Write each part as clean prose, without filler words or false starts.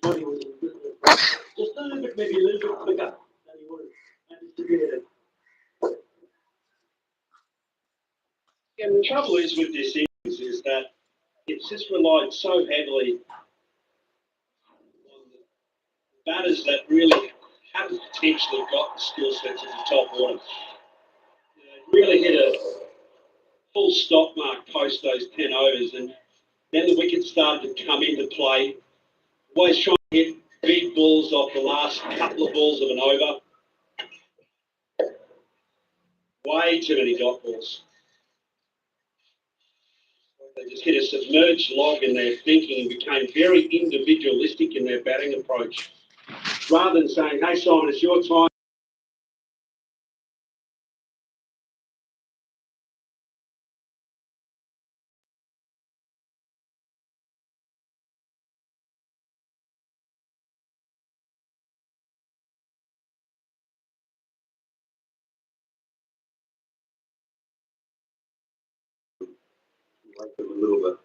Thought he was just a little bit, maybe a little bit quicker than he would have anticipated. Yeah, the trouble is with this is that it's just relied so heavily on the batters that really haven't potentially got the skill sets of the top order. They really hit a full stop mark post those 10 overs, and then the wickets started to come into play. Always trying to hit big balls off the last couple of balls of an over. Way too many dot balls. They just hit a submerged log in their thinking and became very individualistic in their batting approach. Rather than saying, hey, Simon, it's your time. Like them a little bit.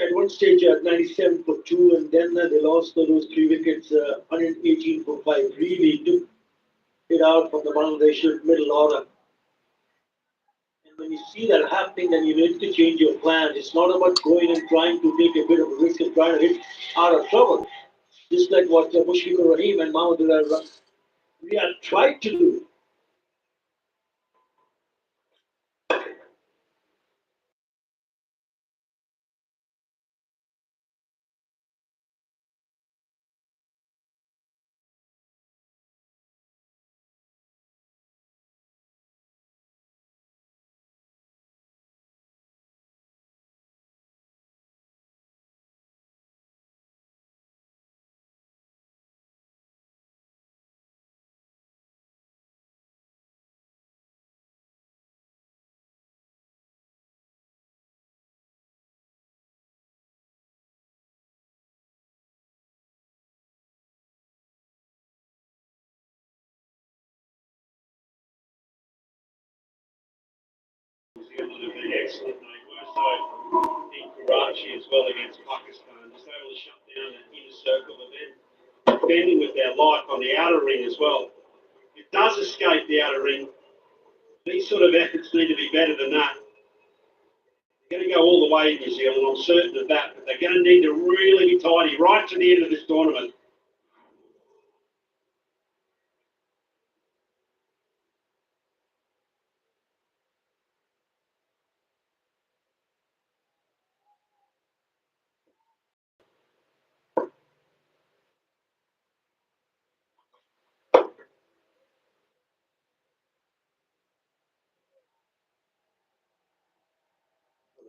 At one stage, 97 for 2, and then they lost those 3 wickets, 118 for 5. Really took it out from the Bangladesh middle order. And when you see that happening, then you need to change your plan. It's not about going and trying to take a bit of a risk and trying to hit out of trouble. Just like what Mushfiqur Rahim and Mahmudullah Riyad tried to do. Excellent. They were so in Karachi as well against Pakistan, just able to shut down the inner circle and then defending with their life on the outer ring as well. It does escape the outer ring. These sort of efforts need to be better than that. They're going to go all the way in New Zealand, I'm certain of that, but they're going to need to really be tidy right to the end of this tournament.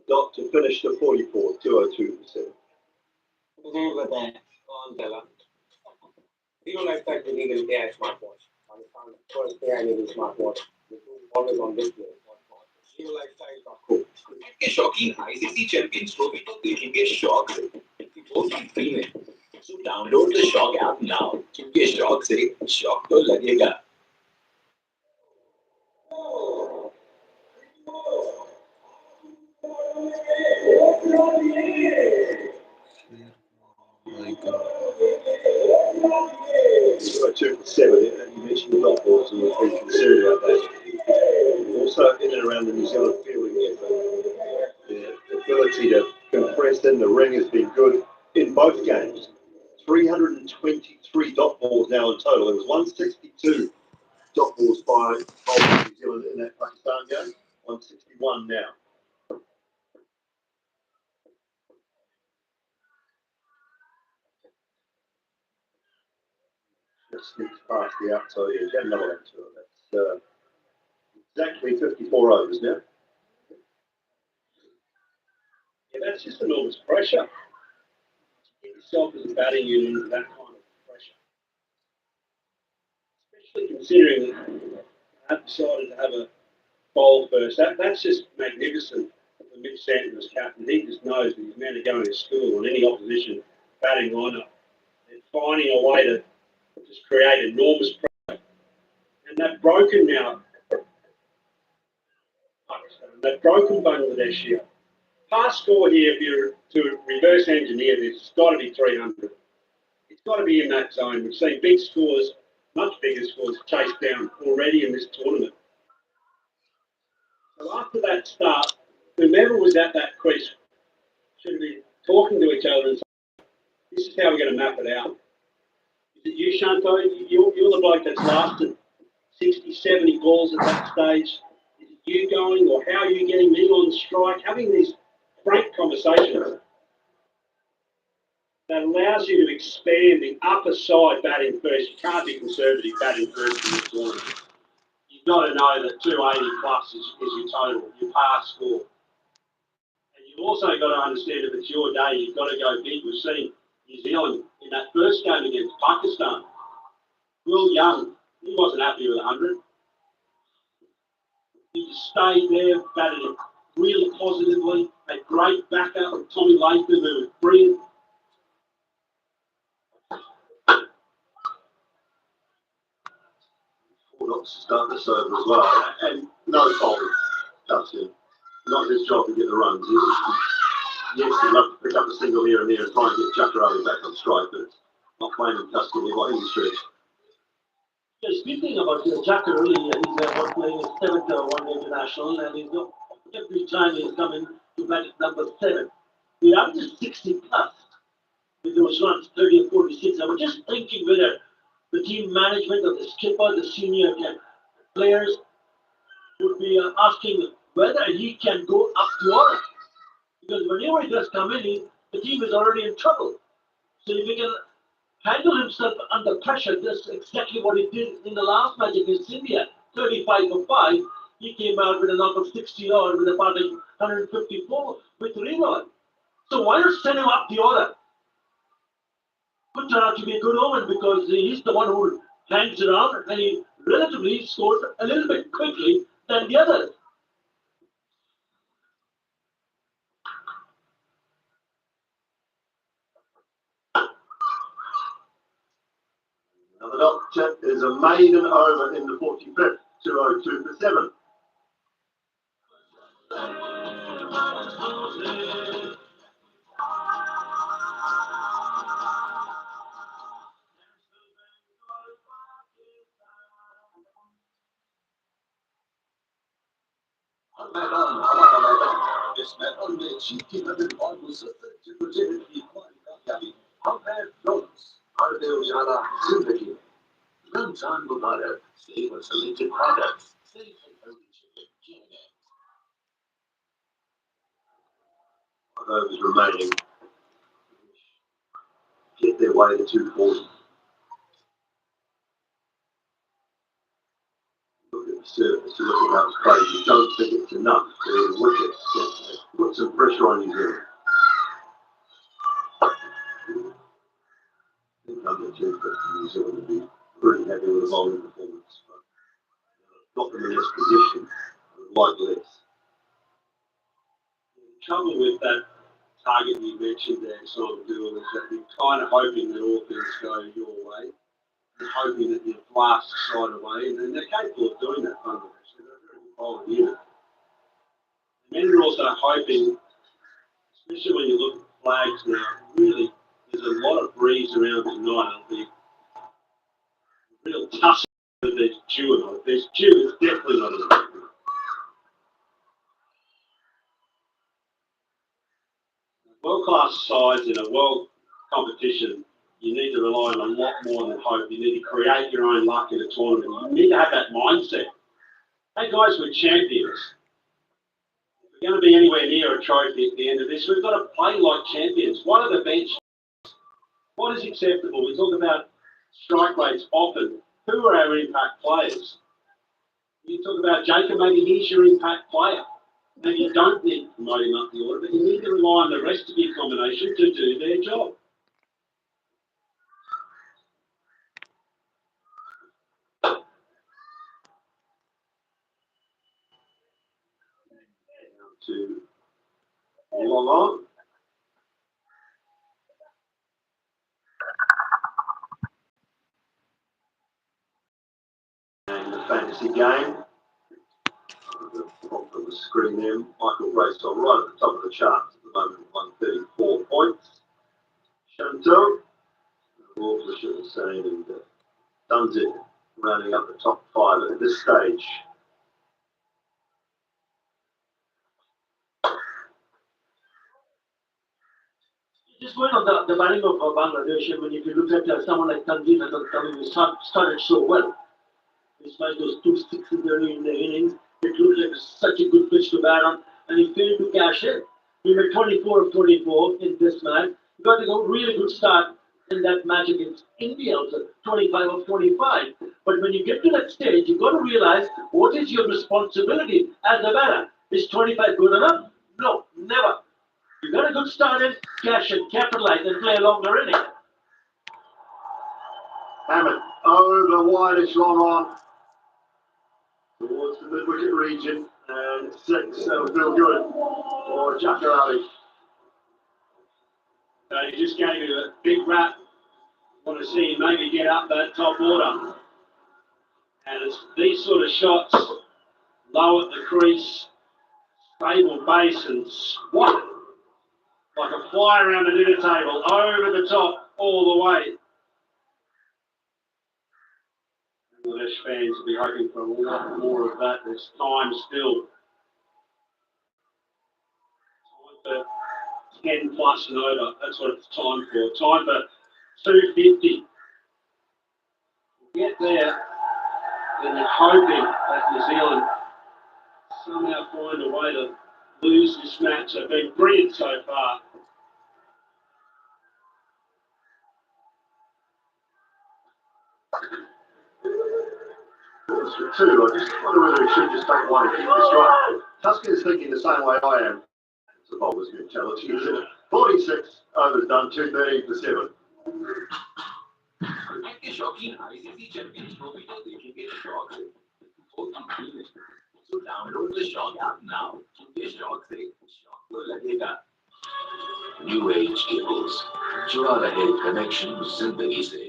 Dot to finish the 44, 202%. Today with the on the Zero lifestyle to legal day at smartwatch. Pakistan first day I need a smartwatch. Always on display. Zero lifestyle का खूब. Cricket के शौकीन ICC champions trophy तो देखेंगे शौक से वो भी फ्री में सो डाउनलोड द शौक ऐप नाउ क्योंकि शौक से शौक तो लगेगा Got 2 for 7, and you mentioned the dot balls, and we've been concerned about that. Also, in and around the New Zealand fielding effort, the ability to compress in the ring has been good in both games. 323 dot balls now in total. It was 162 dot balls by New Zealand in that Pakistan game. 161 now. Just sneaks past the outside edge. Add another one to it. That's exactly 54 overs now. Yeah, that's just enormous pressure. Get yourself as a batting unit into that kind of pressure. Especially considering that I've decided to have a bowl first. That's just magnificent for Mitch Santon as captain. He just knows that he's meant to go to school on any opposition batting lineup. They're finding a way to just create enormous pressure. And they've broken now They've broken Banladies here. Pass score here, if you're to reverse engineer this, it's got to be 300. It's got to be in that zone. We've seen big scores, much bigger scores, chased down already in this tournament. So after that start, whomever was at that crease should be talking to each other and saying, this is how we're going to map it out. Is it you, Shanto? You're the bloke that's lasted 60, 70 balls at that stage. Is it you going, or how are you getting me on strike? Having these frank conversations that allows you to expand the upper side batting first. You can't be conservative batting first in the tournament. You've got to know that 280 plus is your total, your pass score. And you've also got to understand if it's your day, you've got to go big. We've seen New Zealand in that first game against Pakistan. Will Young, he wasn't happy with 100. He just stayed there, batted it really positively, had great backup. Tommy Latham, who was brilliant. Not to start this over as well. And no fault of Justin. Not his job to get the runs. Yes, he'd love to pick up a single here and there and try and get Jacarelli back on strike, but it's not playing in custody by any stretch. Yeah, speaking about Jacarelli, he's about playing his seventh one-day international, and he's not, every time he's coming to bat at number 7. He averages 60 plus with those runs, 30 and 46. I was just thinking whether the team management or the skipper, the senior players would be asking whether he can go up the order. Because whenever he does come in, the team is already in trouble. So if he can handle himself under pressure, that's exactly what he did in the last match against India. 35 for 5. He came out with a knock of 60 odd with about 154 with Rinod. So why not send him up the order? Could turn out to be a good omen because he's the one who hangs around and he relatively scores a little bit quickly than the others. Now the doctor is a maiden over in the 45th, 202 for 7. मैदान हमारा मैदान इस मैदान में जीत की नजर और मुसद्दत जद्दोजहद की हमारी कामयाबी हम हैं फ्लोरेंस हर उजाला जिंदगी रमजान मुबारक safe and selected products safe and healthy chicken. Those remaining get their way to 240. Look at the surface, you look at how it's crazy. You don't think it's enough for the wickets. Put some pressure on New Zealand. I think under 250 New Zealand would be pretty happy with the bowling performance. But got them in this position. I would like less. The trouble with that target you mentioned there, Simon Dool, is that you're kind of hoping that all things go your way. You're hoping that you blast the side away, and then they're capable of doing that fundamentally. They're a very good bowling unit. And then you're also hoping, especially when you look at flags now, really, there's a lot of breeze around tonight. It'll be a real tussle if there's dew or not. If there's dew, it's definitely not enough. World-class sides in a world competition, you need to rely on a lot more than hope. You need to create your own luck in a tournament. You need to have that mindset. Hey guys, we're champions. If we're going to be anywhere near a trophy at the end of this, we've got to play like champions. What are the bench? What is acceptable? We talk about strike rates often. Who are our impact players? You talk about Jacob, maybe he's your impact player. Maybe you don't need to promote him up the order, but you need to rely on the rest of your combination to do their job. To long on. And the fantasy game. off the screen there. Michael Bracewell right at the top of the charts at the moment, 134 points. Chantal, Wolves should have seen, and Dunzit rounding up the top 5 at this stage. Just going on the batting of Bangladesh, I mean, if you look at someone like Tanzim as coming, who started so well, despite those 2 sixes early in the innings, it looked like such a good pitch to bat on, and he failed to cash it. He made 24 of 24 in this match. He got a really good start in that match against India, also 25 of 25. But when you get to that stage, you've got to realize what is your responsibility as a batter. Is 25 good enough? No, never. You got a good start in, cash it, capitalize, and play a longer inning. Hammond over wide, it's long on towards the mid wicket region, and 6, that'll feel good for Jakarali. So he just gave it a big rap. Want to see him maybe get up that top order. And it's these sort of shots, low at the crease, stable base, and swat like a fly around a dinner table, over the top, all the way. Bangladesh fans will be hoping for a lot more of that. There's time still. Time for 10 plus and over. That's what it's time for. Time for 250. Get there, then you're hoping that New Zealand somehow find a way to lose this match. They've been brilliant so far. For 2, I just wonder whether he should just take 1 and keep this right. Tuscan's thinking the same way I am. It's a bowler's mentality, isn't it? 46 overs done, 213 for 7. Cricket के शौकीन ICC champions trophy को देखेंगे शौक से तो download the शौक app now क्योंकि शौक से शौक तो लगेगा न्यू एज केबल्स जुड़ा रहे कनेक्शन जिंदगी से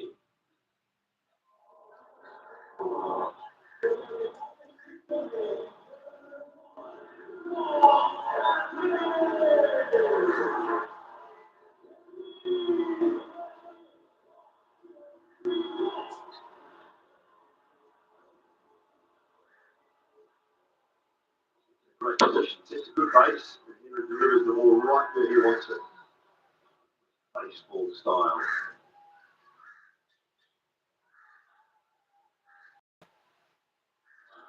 Great position, sets a good base, and here it delivers the ball right where he wants it. Baseball style.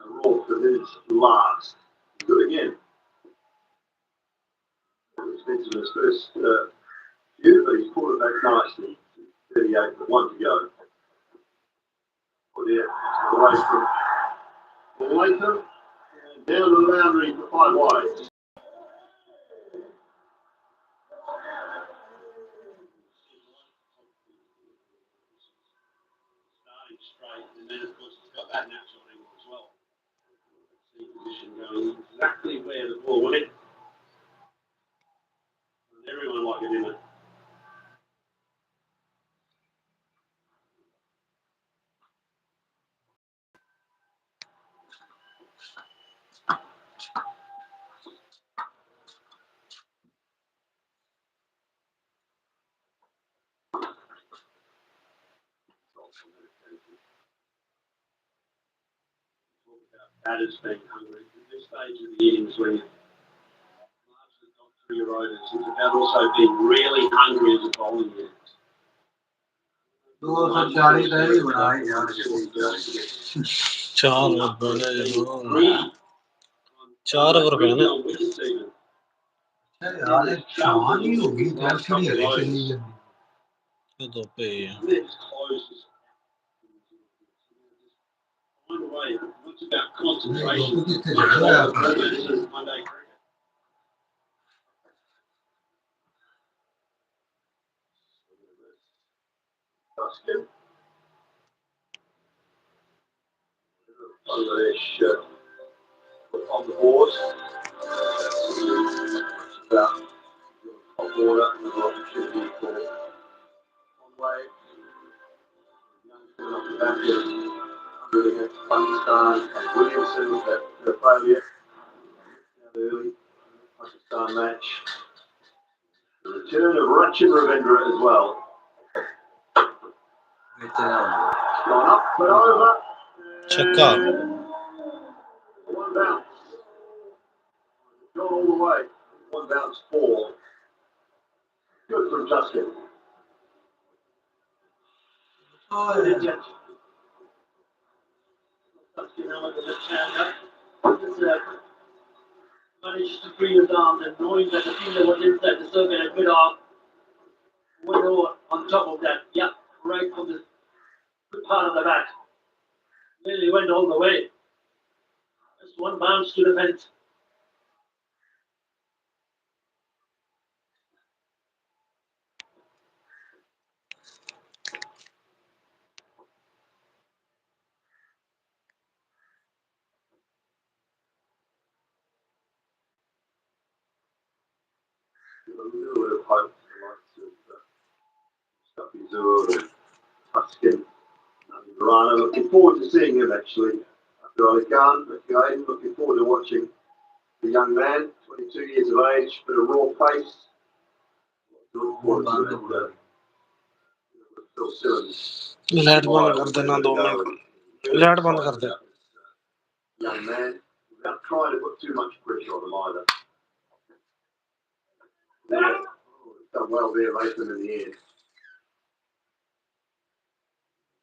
And Rolf for his last. Good again. Expensive in his first few, but he's pulled it back nicely. 38 with 1 to go. Oh yeah, away from Latham. And down the boundary for 5 wide. Starting straight, and then of course it's got that natural angle as well. See position going exactly where the ball went. And everyone like it in it. Batters being hungry. At this stage of the innings when you've largely got through your overs, it's about also being really hungry as a bowling unit. 240 ਦਾ ਵੀ ਬਣਾਇਆ ਯਾਰ 4 over बने जरूर 4 over बने यार शान ही होगी test नहीं है चली ये तो पे Find a way. It's about concentration. Monday cricket. Tuscan. Bangladesh on the board. It's about top order and an opportunity for Conway. Youngster off the back of 100 against Pakistan and Williamson with that failure. early Pakistan match. The return of Rachin Ravindra as well. Gone up, but over. Chakka. And one bounce. Gone all the way. One bounce 4. Good from Tuscan. Tuscan now with the left hand up. Just managed to bring it down and knowing that the fielder was inside the circle and bit off. Went over on top of that. Yeah, right from the good part of the bat. Nearly went all the way. Just one bounce to the fence. A little bit of hope for the likes of Stuffy Zur and Tuscan and Verano. Looking forward to seeing him actually. After Ali Khan, again, looking forward to watching the young man, 22 years of age, but a raw pace. Looking forward to it. Phil Simmons. Light बंद कर देना 2 minute light बंद कर दे Young man, without trying to put too much pressure on him either. Yeah. Done well there, Latham in the end.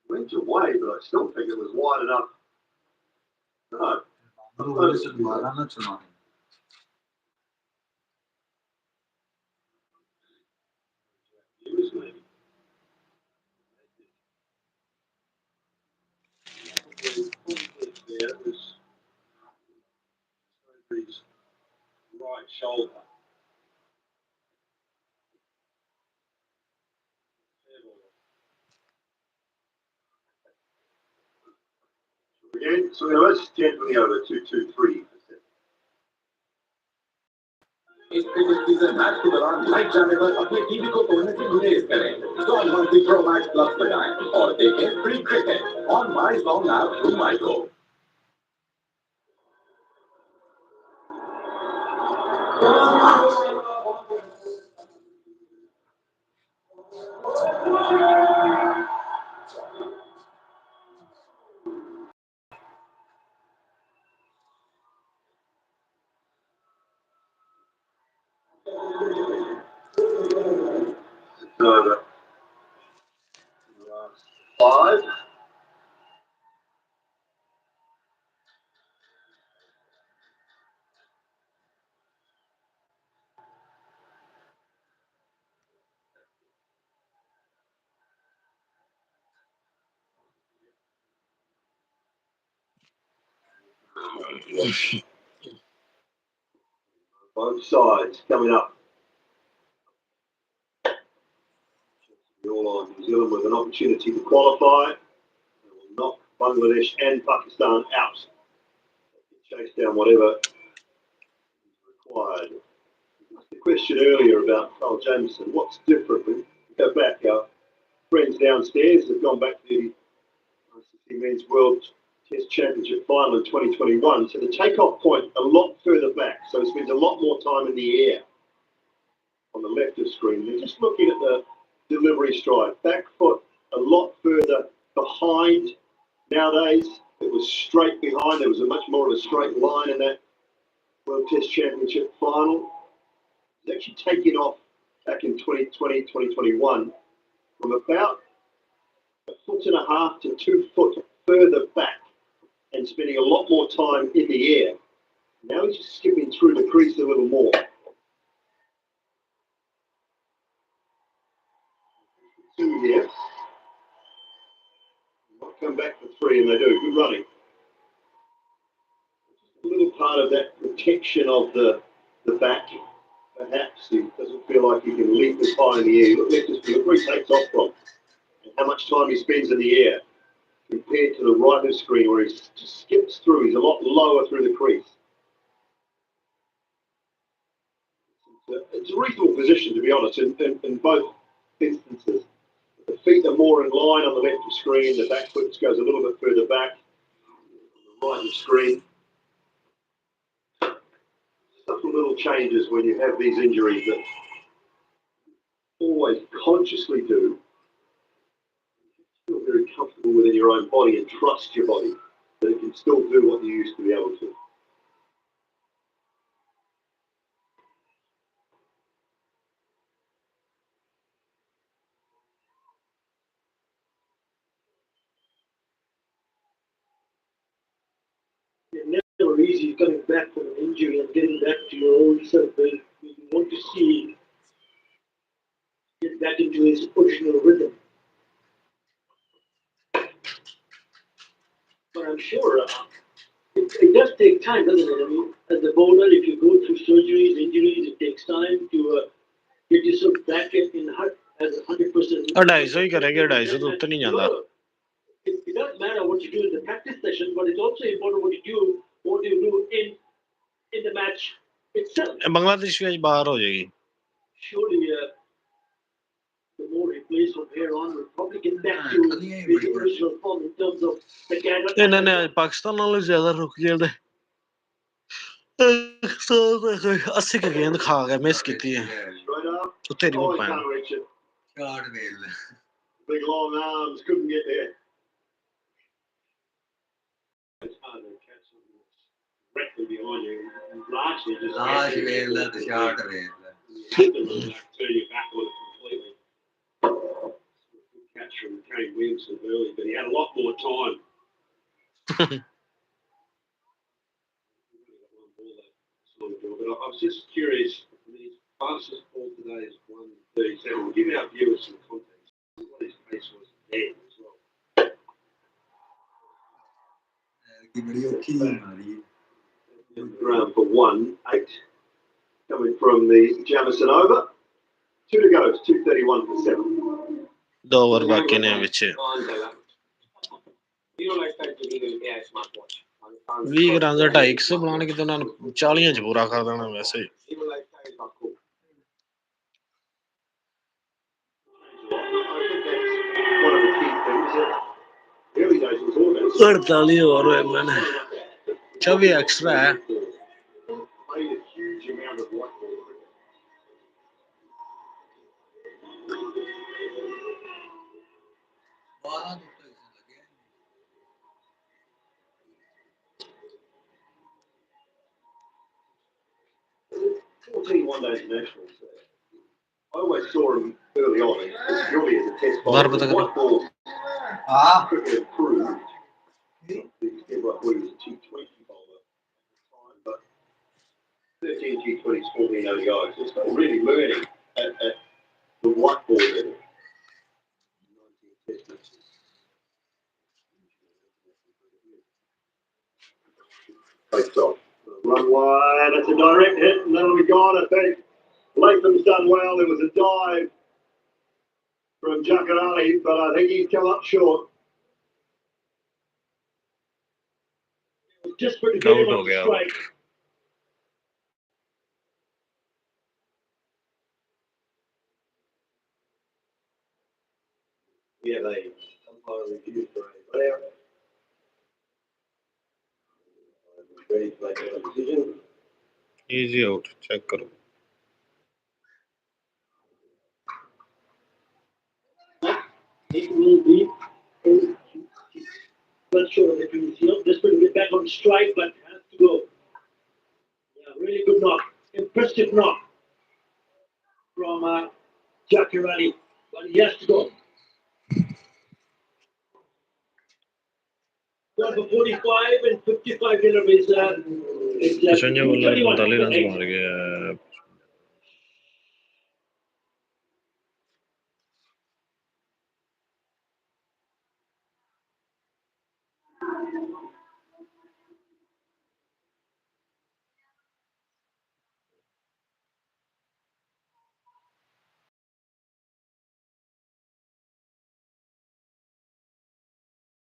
Went away, but I still think it was wide enough. No. It was maybe. There was his right shoulder. Again, so let's gently over 2-2-3. इस cricket season match के दौरान live जाने पर अपने TV को तोड़ने से गुरेज करें। Stall monthly pro max plus लगाएं और देखें free cricket on my song app through my go. Over. Last 5. Both sides coming up. All on New Zealand with an opportunity to qualify. They will knock Bangladesh and Pakistan out. They can chase down whatever is required. The question earlier about Carl Jameson, what's different? We go back, our friends downstairs have gone back to the ICC Men's World Test Championship final in 2021. So the takeoff point a lot further back. So it spends a lot more time in the air on the left of screen. They're just looking at the delivery stride. Back foot a lot further behind. Nowadays, it was straight behind. There was a much more of a straight line in that World Test Championship final. It's actually taken off back in 2020, 2021 from about 1.5 to 2 foot further back and spending a lot more time in the air. Now he's just skipping through the crease a little more. Two here. Might come back for 3 and they do. Good running. A little part of that protection of the back. Perhaps he doesn't feel like he can leap as high in the air. Look where he takes off from and how much time he spends in the air compared to the right of screen where he just skips through. He's a lot lower through the crease. It's a reasonable position, to be honest, in both instances. The feet are more in line on the left of screen. The back foot goes a little bit further back on the right of screen. subtle little changes when you have these injuries that always consciously do. Feel very comfortable within your own body and trust your body that it can still do what you used to be able to. It's never easy coming back from an injury and getting back to your old self. You want to see get back into his original rhythm. But I'm sure it does take time, doesn't it? I mean, as a bowler, if you go through surgeries, injuries, it takes time to get yourself back as 100%. 250 ही करेंगे 250 तो उत्तर नहीं जाता It doesn't matter what you do in the practice session, but it's also important what you do in the match itself. Bangladesh भी आज बाहर हो जाएगी Surely, the more he plays from here on, we'll probably get back to his original form in terms of the camera. इन्होंने आज पाकिस्तान नालों ज्यादा रुक गए 80 की गेंद खा गए मिस की है तो तेरी Oh, वो he pan can't reach it. Can't win. Big long arms, couldn't get there. It's hard to catch something that's directly behind you. And largely just Large win, the short win. turn you backward completely. Good catch from Kane Williamson early, but he had a lot more time. But I was just curious, his fastest ball today is 1:37. We'll give our viewers some context. What his pace was then as well. की बड़ी औखी मारी Ground for 1-8. Coming from the Jamison over. 2 to go, it's 2:31 for 7. 2 over बाकी ने ਵਿੱਚ Zero lifetime to legal AI smartwatch. 20 gram ਦਾ 250 ਬਣਾਉਣ ਕਿ ਉਹਨਾਂ ਨੂੰ 40 ਚ ਪੂਰਾ ਕਰ ਦੇਣਾ ਵੈਸੇ Zero lifetime is not cool. I think that's one of the key things that early days was always 48 over ਹੋਏ मैंने 24 एक्स्ट्रा है played a huge amount of white ball cricket. बाहर तो लगे 14 one-day internationals there. I always saw him early on, purely as a test बाहर bowler. पता His करें white ball हाँ cricket improved. He was a T20 bowler at the time, but 13 T20s, 14 ODIs. So it's still really learning at the white ball level. 19 test matches. Takes off. Run wide, that's a direct hit, and that'll be gone, I think. Latham's done well, there was a dive from Jakarali, but I think he's come up short. Just for to get him out हो on the गया strike. Yeah, they umpire review for a player. Ready to make a decision. Easy out check करो It will be. Not sure if he was just going to get back on strike, but has to go. Yeah, really good knock. Impressive knock from Jakarani. But he has to go. Number 45 and 55 is पचवंजा bowler 31. 45 run मार गया